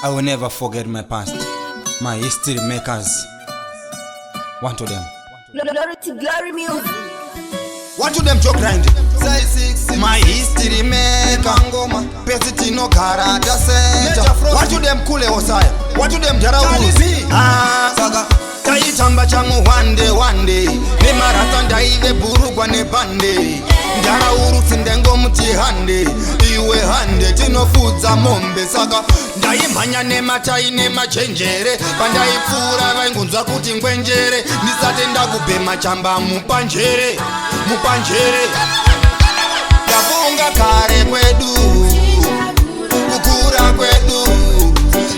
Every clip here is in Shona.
I will never forget my past, my history makers. One to them. Glory to glory music. One to them joke grind. My history maker. Pesiti no karata center. One to them kule osaya. One to them jarabuzi. Saga. Taitamba changu one day. Ne marathon daive burugwa ne bande. Ndara urusi ndengo mutihande. Iwe hande tinofudza mombe. Saka ndaimhanya nematai nemachenjere. Pandaipfuura vaingunzwa kuti ngwenjere. Ndisati ndakubhema chamba mupanjere. Ndafunga kare kwedu, kukura kwedu.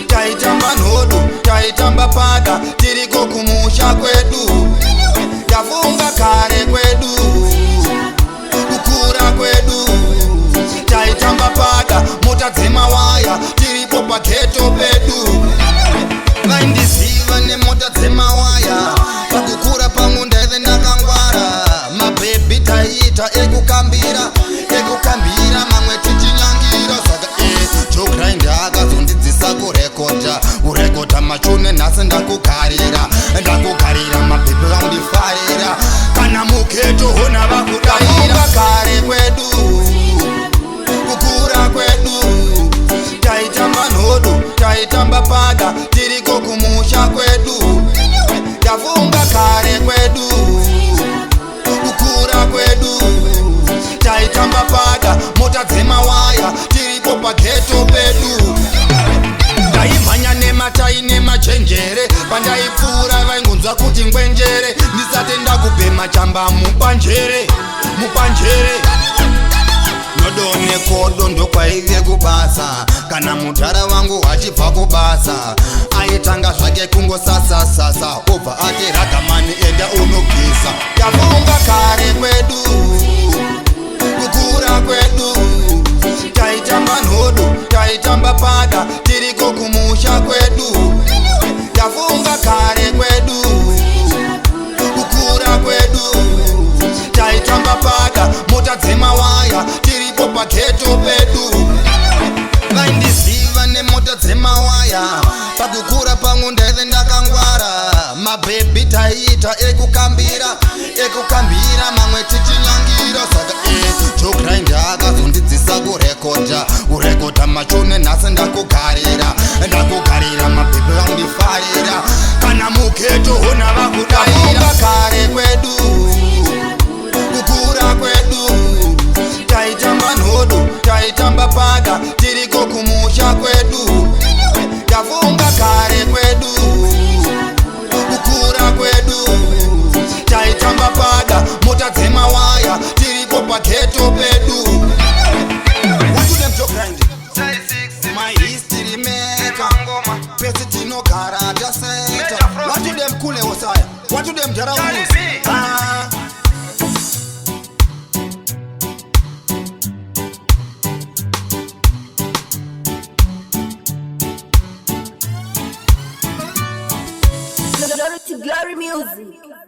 Taitamba nhodo, taitamba pada, tiriko kumusha kwedu. Ndafunga kare kwedu, kukura kwedu. Taitamba pada, mota dzemawaya, tiripo paketo pedu. Vaindisiva nemota dzemawaya, pakukura pangu ndaive ndakangwara. Mabebi taita ekukambira mamwe tichinyangira. Saka chokuraindi akazondidzisa kurekota machune nhasi ndakugarira mabebi vaundifarira kana muketo hona vakudaira. Kare kwedu, kukura kwedu. Taitamba nhodo, taitamba pada, tiriko kumusha kwedu. Ndafunga kare kwedu, kukura kwedu. Taitamba pada, mota dzemawaya, tiripo paketo pedu. Ndaimhanya nematai nemachenjere. Pandaipfuura vaingunzwa kuti ngwenjere. Ndisati ndakubhema chamba mupanjere. Nodone kodo ndokwaive kubasa. Kana mudhara wangu achibva kubasa, aitanga zvake kungosasa. Obva ati Raggaman enda unogisa. Ndafunga kare kwedu, kukura kwedu. Taitamba nhodo, taitamba pada, tiriko kumusha kwedu. Ndafunga kare kwedu, kukura kwedu. Taitamba pada, mota dzemawaya, tiripo paketo pedu. Vaindisiva nemota dzemawaya, pakukura pangu ndaive ndakangwara. Mabebi taita ekukambira mamwe tichinyangira. Saka chokuraindi akazondidzisa kurekota machune nhasi ndakugarira mabebi vaundifarira kana muketo hona vakudaira. Kare kwedu, kukura kwedu. Taitamba nhodo, taitamba pada, tiriko kumusha kwedu. Ndafunga kare kwedu, kukura kwedu. Taitamba pada, mota dzemawaya, tiripo paketo pedu. What do them joke grind? My history maker. Pesiti no karata center. What do them kule osaya? What do them jarabuzi? Glory to glory music.